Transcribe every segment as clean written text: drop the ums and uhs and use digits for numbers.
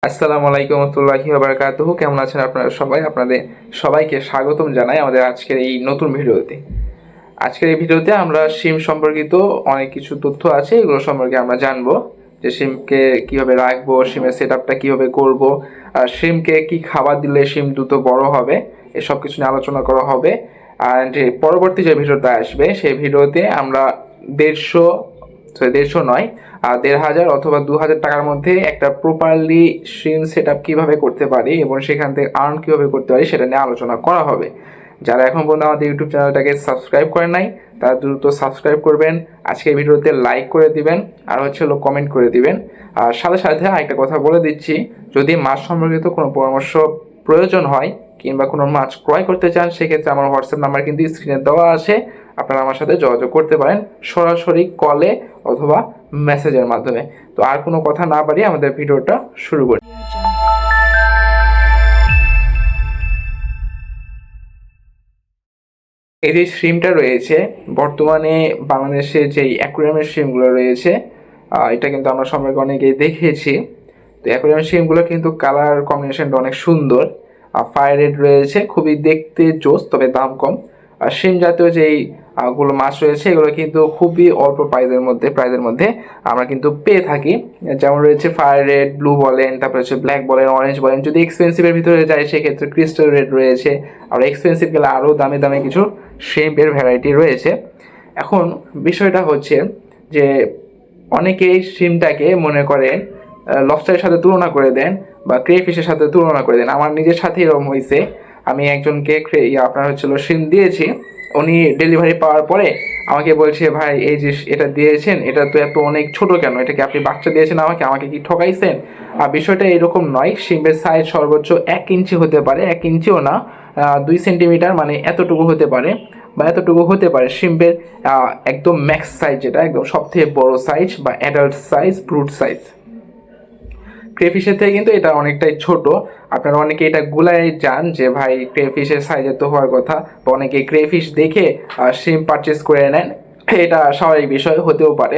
আসসালামু আলাইকুম রহমতুল্লাহি ওয়া বারাকাতুহু। কেমন আছেন আপনারা সবাই? আপনাদের সবাইকে স্বাগতম জানাই আমাদের আজকের এই নতুন ভিডিওতে। আজকের এই ভিডিওতে আমরা সিম সম্পর্কিত অনেক কিছু তথ্য আছে, এগুলো সম্পর্কে আমরা জানবো যে সিমকে কিভাবে রাখবো, সিমের সেট আপটা কীভাবে করবো, আর সিমকে কি খাবার দিলে সিম দ্রুত বড় হবে, এসব কিছু নিয়ে আলোচনা করা হবে। আর পরবর্তী যে ভিডিওটা আসবে সেই ভিডিওতে আমরা 150 নয়, 1500 অথবা 2000 টাকার মধ্যে একটা প্রপারলি সিম সেট আপ কীভাবে করতে পারি এবং সেখান থেকে আর্ন কীভাবে করতে পারি সেটা নিয়ে আলোচনা করা হবে। যারা এখন পর্যন্ত আমাদের ইউটিউব চ্যানেলটাকে সাবস্ক্রাইব করেন নাই তারা দ্রুত সাবস্ক্রাইব করবেন, আজকের ভিডিওতে লাইক করে দিবেন, আর কমেন্ট করে দিবেন। আর সাথে সাথে আরেকটা কথা বলে দিচ্ছি, যদি মাছ সম্পর্কিত কোনো পরামর্শ প্রয়োজন হয় কিংবা কোনো মাছ ক্রয় করতে চান, সেক্ষেত্রে আমার হোয়াটসঅ্যাপ নাম্বার কিন্তু স্ক্রিনে দেওয়া আছে, আপনারা আমার সাথে যোগাযোগ করতে পারেন সরাসরি কলে অথবা মেসেজের মাধ্যমে। তো আর কোনো কথা না বাড়িয়ে আমাদের ভিডিওটা শুরু করি। এই যে স্ট্রিমটা রয়েছে বর্তমানে বাংলাদেশে যেই অ্যাকুয়ারিয়ামের স্ট্রিমগুলো রয়েছে, এটা কিন্তু আমরা সম্পর্কে অনেকেই দেখেছি। তো অ্যাকুয়ারিয়ামের স্ট্রিমগুলো কিন্তু কালার কম্বিনেশনটা অনেক সুন্দর, ফায়ার রেড রয়েছে, খুবই দেখতে জোস, তবে দাম কম। আর শিম জাতীয় যেই গুলো মাছ রয়েছে এগুলো কিন্তু খুবই অল্প প্রাইজের মধ্যে আমরা কিন্তু পেয়ে থাকি। যেমন রয়েছে ফায়ার রেড, ব্লু বলেন, তারপরে হচ্ছে ব্ল্যাক বলেন, অরেঞ্জ বলেন। যদি এক্সপেন্সিভের ভিতরে যায় সেক্ষেত্রে ক্রিস্টাল রেড রয়েছে, আর এক্সপেন্সিভ গেলে আরও দামি দামি কিছু শিম্পের ভ্যারাইটি রয়েছে। এখন বিষয়টা হচ্ছে যে অনেকেই শিমটাকে মনে করেন লবস্টারের সাথে তুলনা করে দেন বা ক্রেফিশের সাথে তুলনা করে দেন। আমার নিজের সাথে এরকম হয়েছে। আমি একজনকে আপনার শিম দিয়েছি, উনি ডেলিভারি পাওয়ার পরে আমাকে বলছে, ভাই এই যে এটা দিয়েছেন এটা তো এত অনেক ছোট কেন, এটা কি আপনি বাচ্চা দিয়েছেন আমাকে আমাকে কি ঠকাইছেন? আর বিষয়টা এরকম নয়, শিমের সাইজ সর্বোচ্চ 1 ইঞ্চি হতে পারে, 1 ইঞ্চিও না, 2 সেন্টিমিটার, মানে এতটুকু হতে পারে বা এতটুকু হতে পারে শিম্পের একদম ম্যাক্স সাইজ, যেটা একদম সবথেকে বড় সাইজ বা অ্যাডাল্ট সাইজ, ব্রুট সাইজ। ক্রেফিশের থেকে কিন্তু এটা অনেকটাই ছোট। আপনারা অনেকে এটা গুলাই যান যে ভাই ক্রেফিশের সাইজে তো হওয়ার কথা, বা অনেকে ক্রেফিশ দেখে শিম পারচেস করে নেন, এটা স্বাভাবিক বিষয়, হতেও পারে।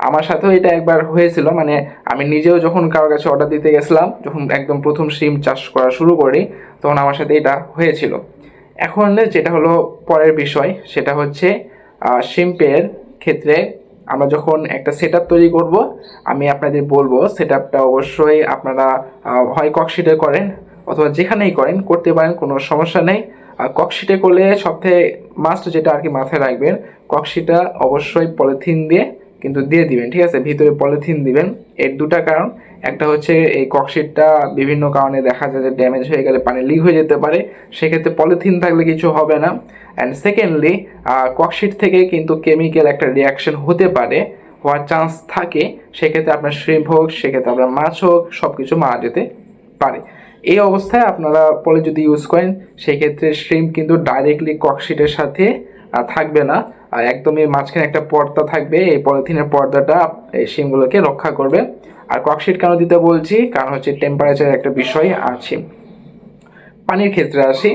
আমার সাথেও এটা একবার হয়েছিল, মানে আমি নিজেও যখন কারোর কাছে অর্ডার দিতে গেছিলাম, যখন একদম প্রথম শিম চাষ করা শুরু করি, তখন আমার সাথে এটা হয়েছিল। এখন যেটা হলো পরের বিষয়, সেটা হচ্ছে শিম্পের ক্ষেত্রে আমরা যখন একটা সেট তৈরি করব, আমি আপনাদের বলবো সেট আপটা অবশ্যই আপনারা হয় ককশিটে করেন অথবা যেখানেই করেন করতে পারেন, কোনো সমস্যা নেই। ককশিটে করলে সবথেকে মাস্ট যেটা আর কি মাথায় রাখবেন, ককশিটটা অবশ্যই পলিথিন দিয়ে কিন্তু দিয়ে দিবেন, ঠিক আছে? ভিতরে পলিথিন দিবেন। এর দুটা কারণ, একটা হচ্ছে এই ককশিটটা বিভিন্ন কারণে দেখা যায় যে ড্যামেজ হয়ে গেলে পানি লিক হয়ে যেতে পারে, সেক্ষেত্রে পলিথিন থাকলে কিছু হবে না। অ্যান্ড সেকেন্ডলি, ককশিট থেকে কিন্তু কেমিক্যাল একটা রিয়াকশন হতে পারে, হওয়ার চান্স থাকে, সেক্ষেত্রে আপনার শ্রিম্প হোক, সেক্ষেত্রে আপনার মাছ হোক, সব কিছু মারা যেতে পারে। এই অবস্থায় আপনারা পলি যদি ইউজ করেন, সেক্ষেত্রে শ্রিম্প কিন্তু ডাইরেক্টলি ককশিটের সাথে থাকবে না, একদমই মাঝখানে একটা পর্দা থাকবে, এই পলিথিনের পর্দাটা এই শিমগুলোকে রক্ষা করবে। আর ককশিট কেন দিতে বলছি, কারণ হচ্ছে টেম্পারেচারের একটা বিষয় আছে। পানির ক্ষেত্রে আসি,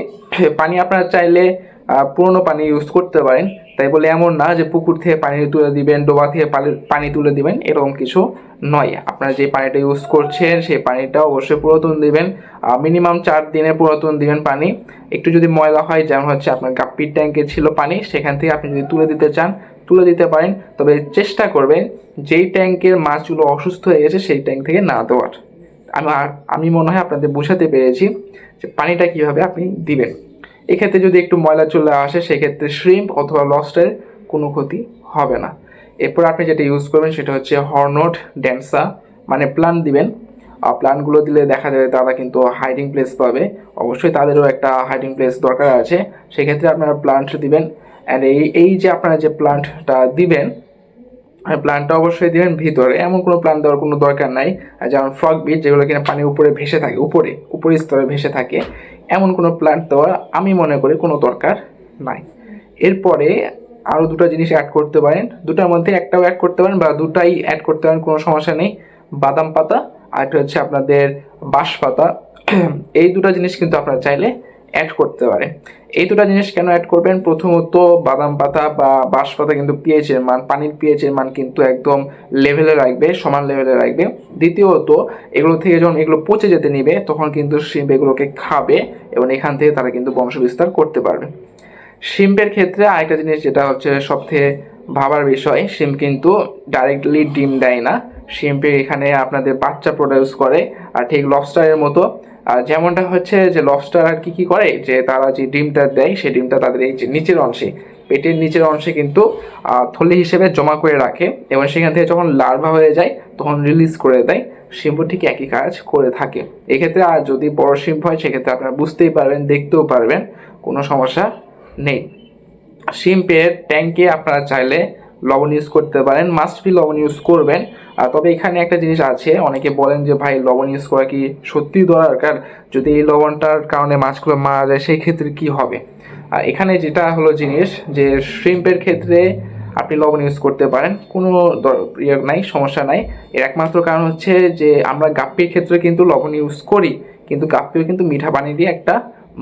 পানি আপনারা চাইলে পুরনো পানি ইউজ করতে পারেন, তাই বলে এমন না যে পুকুর থেকে পানি তুলে দিবেন, ডোবা থেকে পানি তুলে দিবেন, এরকম কিছু নয়। আপনারা যে পানিটা ইউজ করছেন সেই পানিটা অবশ্যই পুরাতন দিবেন, মিনিমাম 4 দিনের পুরাতন দিবেন পানি। একটু যদি ময়লা হয়, যেমন হচ্ছে আপনার গাপ্পির ট্যাঙ্কে ছিল পানি, সেখান থেকে আপনি যদি তুলে দিতে চান তুলে দিতে পারেন, তবে চেষ্টা করবেন যেই ট্যাঙ্কের মাছগুলো অসুস্থ হয়ে গেছে সেই ট্যাঙ্ক থেকে না দেওয়ার। আমি মনে হয় আপনাদের বোঝাতে পেরেছি যে পানিটা কিভাবে আপনি দিবেন। এক্ষেত্রে যদি একটু ময়লা চলে আসে, সেক্ষেত্রে শ্রিম্প অথবা লবস্টারের কোনো ক্ষতি হবে না। এরপর আপনি যেটা ইউজ করবেন সেটা হচ্ছে হর্নট ড্যান্সা, মানে প্লান্ট দিবেন। প্লান্টগুলো দিলে দেখা যাবে তারা কিন্তু হাইডিং প্লেস পাবে, অবশ্যই তাদেরও একটা হাইডিং প্লেস দরকার আছে, সেক্ষেত্রে আপনারা প্লান্ট দিবেন। অ্যান্ড এই যে আপনারা যে প্লান্টটা দিবেন, আর প্লান্টটা অবশ্যই দিবেন ভিতরে, এমন কোনো প্লান্ট দেওয়ার কোনো দরকার নাই যেমন ফ্রগ বিট, যেগুলো কিনা পানির উপরে ভেসে থাকে, উপরে স্তরে ভেসে থাকে, এমন কোনো প্লান্ট দেওয়ার আমি মনে করি কোনো দরকার নাই। এরপরে আরও দুটো জিনিস অ্যাড করতে পারেন, দুটার মধ্যে একটাও অ্যাড করতে পারেন বা দুটাই অ্যাড করতে পারেন, কোনো সমস্যা নেই। বাদাম পাতা আর একটা হচ্ছে আপনাদের বাঁশ পাতা, এই দুটো জিনিস কিন্তু আপনারা চাইলে অ্যাড করতে পারেন। এই দুটো জিনিস কেন অ্যাড করবেন? প্রথমত বাদাম পাতা বা বাঁশ পাতা কিন্তু পিএইচের মান, পানির পিএইচের মান কিন্তু একদম লেভেলে রাখবে, সমান লেভেলে রাখবে। দ্বিতীয়ত এগুলো থেকে যখন এগুলো পচে যেতে নিবে তখন কিন্তু শিম্প এগুলোকে খাবে এবং এখান থেকে তারা কিন্তু বংশবিস্তার করতে পারবে। শিম্পের ক্ষেত্রে আরেকটা জিনিস যেটা হচ্ছে সবথেকে ভাবার বিষয়, শিম্প কিন্তু ডাইরেক্টলি ডিম দেয় না। শিম্পে এখানে আপনাদের বাচ্চা প্রডিউস করে, আর ঠিক লবস্টারের মতো। যেমনটা হচ্ছে যে লবস্টার আর কি করে, যে তারা যে ডিমটা দেয় সেই ডিমটা তাদের এই যে নিচের অংশে, পেটের নিচের অংশে কিন্তু থলি হিসেবে জমা করে রাখে এবং সেখান থেকে যখন লার্ভা হয়ে যায় তখন রিলিজ করে দেয়। শিম্পও ঠিক একই কাজ করে থাকে। এক্ষেত্রে আর যদি বড় শিম্প হয় সেক্ষেত্রে আপনারা বুঝতেই পারবেন, দেখতেও পারবেন, কোনো সমস্যা নেই। শিম্পের ট্যাঙ্কে আপনারা চাইলে লবণ ইউজ করতে পারেন, মাস্ট বি লবণ ইউজ করবেন। তবে এখানে একটা জিনিস আছে, অনেকে বলেন যে ভাই লবণ ইউজ করা কি সত্যিই দরকার, যদি এই লবণটার কারণে মাছগুলো মারা যায় সেই ক্ষেত্রে কি হবে? এখানে যেটা হলো জিনিস, যে শ্রিম্পের ক্ষেত্রে আপনি লবণ ইউজ করতে পারেন, কোনো নাই, সমস্যা নাই। এর একমাত্র কারণ হচ্ছে যে আমরা গাপ্পির ক্ষেত্রে কিন্তু লবণ ইউজ করি, কিন্তু গাপ্পিও কিন্তু মিঠা পানি দিয়ে একটা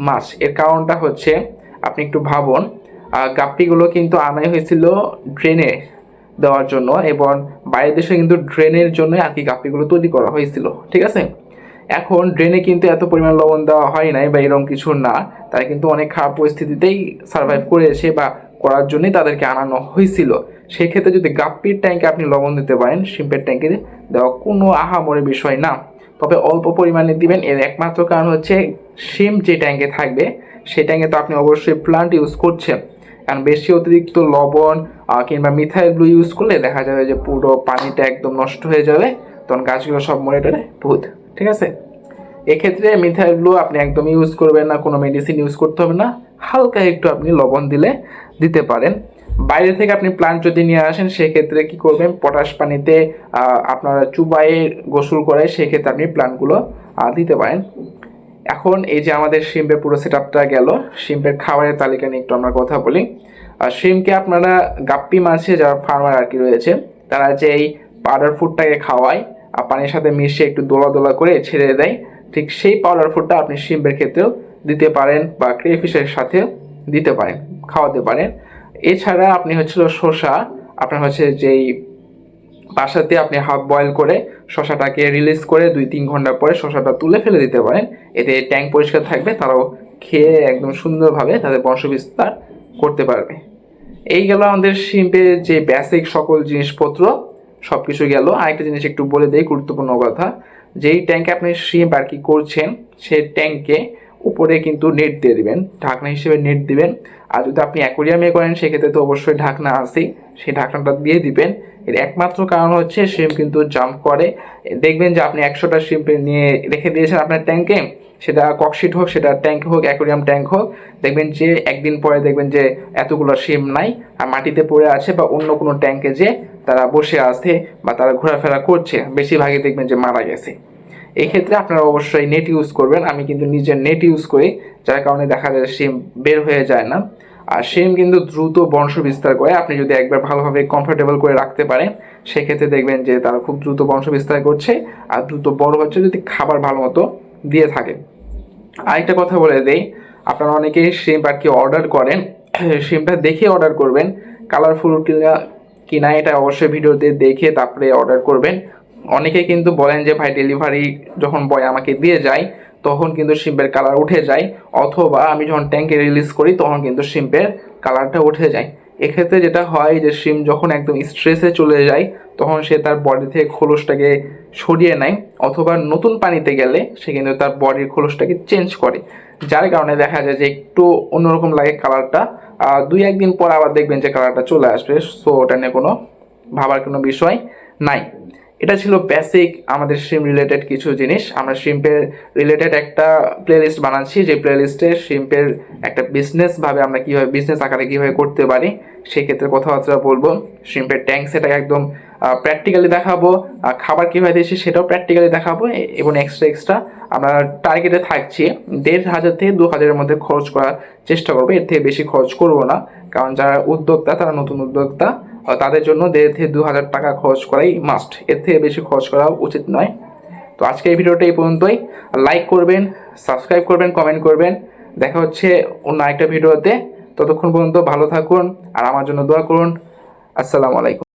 মাছ। এর কারণটা হচ্ছে, আপনি একটু ভাবুন, গাপ্পিগুলো কিন্তু আনাই হয়েছিল ড্রেনে দেওয়ার জন্য, এবং বাইরের দেশে কিন্তু ড্রেনের জন্য আর কি গাপ্পিগুলো তৈরি করা হয়েছিল, ঠিক আছে? এখন ড্রেনে কিন্তু এত পরিমাণ লবণ দেওয়া হয় নাই বা এরকম কিছু না, তারা কিন্তু অনেক খারাপ পরিস্থিতিতেই সার্ভাইভ করেছে বা করার জন্যই তাদেরকে আনানো হয়েছিল। সেই ক্ষেত্রে যদি গাপ্পির ট্যাঙ্কে আপনি লবণ দিতে পারেন, শিম্পের ট্যাঙ্কে দেওয়া কোনো আহামরি বিষয় না, তবে অল্প পরিমাণে দিবেন। এর একমাত্র কারণ হচ্ছে শিম্প যে ট্যাঙ্কে থাকবে সেই ট্যাঙ্কে তো আপনি অবশ্যই প্লান্ট ইউজ করছেন, কারণ বেশি অতিরিক্ত লবণ কিংবা মিথাইল ব্লু ইউজ করলে দেখা যাবে যে পুরো পানিটা একদম নষ্ট হয়ে যাবে, তখন গাছগুলো সব মরে টরে ভূত, ঠিক আছে? এক্ষেত্রে মিথাইল ব্লু আপনি একদম ইউজ করবেন না, কোনো মেডিসিন ইউজ করতে হবে না, হালকা একটু আপনি লবণ দিতে পারেন। বাইরে থেকে আপনি প্লান্ট যদি নিয়ে আসেন সেক্ষেত্রে কি করবেন, পটাশ পানিতে আপনারা চুবাইয়ে গোসল করে সেক্ষেত্রে আপনি প্লান্টগুলো দিতে পারেন। এখন এই যে আমাদের শিম্পের পুরো সেট আপটা গেল, শিম্পের খাবারের তালিকা নিয়ে একটু আমরা কথা বলি। শিম্পকে আপনারা গাপ্পি মাছে যারা ফার্মার আর কি রয়েছে তারা যে এই পাউডার ফুডটাকে খাওয়ায় আর পানির সাথে মিশিয়ে একটু দোলা দোলা করে ছেড়ে দেয়, ঠিক সেই পাউডার ফুডটা আপনি শিম্পের ক্ষেত্রেও দিতে পারেন বা ক্রেফিশের সাথে দিতে পারেন, খাওয়াতে পারেন। এছাড়া আপনি হচ্ছিল শসা, আপনার হচ্ছে যেই বাসাতে আপনি হাফ বয়েল করে শসাটাকে রিলিজ করে 2-3 ঘন্টা পরে শসাটা তুলে ফেলে দিতে পারেন, এতে ট্যাঙ্ক পরিষ্কার থাকবে, তারাও খেয়ে একদম সুন্দরভাবে তাদের বংশবিস্তার করতে পারবে। এই গেল আমাদের শিম্পের যে বেসিক সকল জিনিসপত্র, সব কিছু গেল। আরেকটা জিনিস একটু বলে দেই, গুরুত্বপূর্ণ কথা, যেই ট্যাঙ্কে আপনি শিম্প আর কি করছেন সেই ট্যাঙ্কে উপরে কিন্তু নেট দিয়ে দিবেন, ঢাকনা হিসেবে নেট দিবেন। আর যদি আপনি অ্যাকোরিয়ামে করেন সেক্ষেত্রে তো অবশ্যই ঢাকনা আছেই, সেই ঢাকনাটা দিয়ে দিবেন। এর একমাত্র কারণ হচ্ছে শিম্প কিন্তু জাম্প করে। দেখবেন যে আপনি 100টা শিম্প নিয়ে রেখে দিয়েছেন আপনার ট্যাঙ্কে, সেটা ককশিট হোক, সেটা ট্যাঙ্ক হোক, অ্যাকোরিয়াম ট্যাঙ্ক হোক, দেখবেন যে একদিন পরে দেখবেন যে এতগুলো শিম্প নাই আর মাটিতে পড়ে আছে বা অন্য কোনো ট্যাঙ্কে যে তারা বসে আছে বা তারা ঘোরাফেরা করছে, বেশিরভাগই দেখবেন যে মারা গেছে। এই ক্ষেত্রে আপনারা অবশ্যই নেট ইউজ করবেন। আমি কিন্তু নিজের নেট ইউজ করি, যার কারণে দেখা যায় শিম বের হয়ে যায় না। আর শিম কিন্তু দ্রুত বংশ বিস্তার করে, আপনি যদি একবার ভালোভাবে কমফোর্টেবল করে রাখতে পারেন সেক্ষেত্রে দেখবেন যে তারা খুব দ্রুত বংশ বিস্তার করছে আর দ্রুত বড় হচ্ছে, যদি খাবার ভালো মতো দিয়ে থাকে। আরেকটা কথা বলে দেই, আপনারা অনেকেই শিম আর কি অর্ডার করেন, শিমটা দেখে অর্ডার করবেন, কালারফুল কিনা এটা অবশ্যই ভিডিওতে দেখে তারপরে অর্ডার করবেন। অনেকেই কিন্তু বলেন যে ভাই ডেলিভারি যখন বয় আমাকে দিয়ে যায় তখন কিন্তু শিম্পের কালার উঠে যায়, অথবা আমি যখন ট্যাঙ্কে রিলিজ করি তখন কিন্তু শিম্পের কালারটা উঠে যায়। এক্ষেত্রে যেটা হয় যে শিম যখন একদম স্ট্রেসে চলে যায় তখন সে তার বডি থেকে খোলসটাকে সরিয়ে নেয়, অথবা নতুন পানিতে গেলে সে কিন্তু তার বডির খোলসটাকে চেঞ্জ করে, যার কারণে দেখা যায় যে একটু অন্যরকম লাগে কালারটা। 2-1 দিন পর আবার দেখবেন যে কালারটা চলে আসবে। সো ওটা নিয়ে কোনো ভাবার কোনো বিষয় নাই। এটা ছিল বেসিক আমাদের শিম রিলেটেড কিছু জিনিস। আমরা শিম্পের রিলেটেড একটা প্লেলিস্ট বানাচ্ছি, যে প্লেলিস্টে শিম্পের একটা বিজনেসভাবে আমরা কীভাবে বিজনেস আকারে কীভাবে করতে পারি সেক্ষেত্রে কথাবার্তা বলবো। শিম্পের ট্যাঙ্ক সেটাকে একদম প্র্যাকটিক্যালি দেখাবো, খাবার কীভাবে দিয়েছি সেটাও প্র্যাকটিক্যালি দেখাবো, এবং এক্সট্রা আমরা টার্গেটে থাকছি 1,500 থেকে 2,000-এর মধ্যে খরচ করার চেষ্টা করবো, এর থেকে বেশি খরচ করবো না, কারণ যারা উদ্যোক্তা, তারা নতুন উদ্যোক্তা, তাদের জন্য 1,500 থেকে 2,000 টাকা খরচ করাই মাস্ট, এর থেকে বেশি খরচ করা উচিত নয়। তো আজকে এই ভিডিওটা এই পর্যন্তই। লাইক করবেন, সাবস্ক্রাইব করবেন, কমেন্ট করবেন, দেখা হচ্ছে অন্য একটা ভিডিওতে। ততক্ষণ পর্যন্ত ভালো থাকুন আর আমার জন্য দোয়া করুন। আসসালামু আলাইকুম।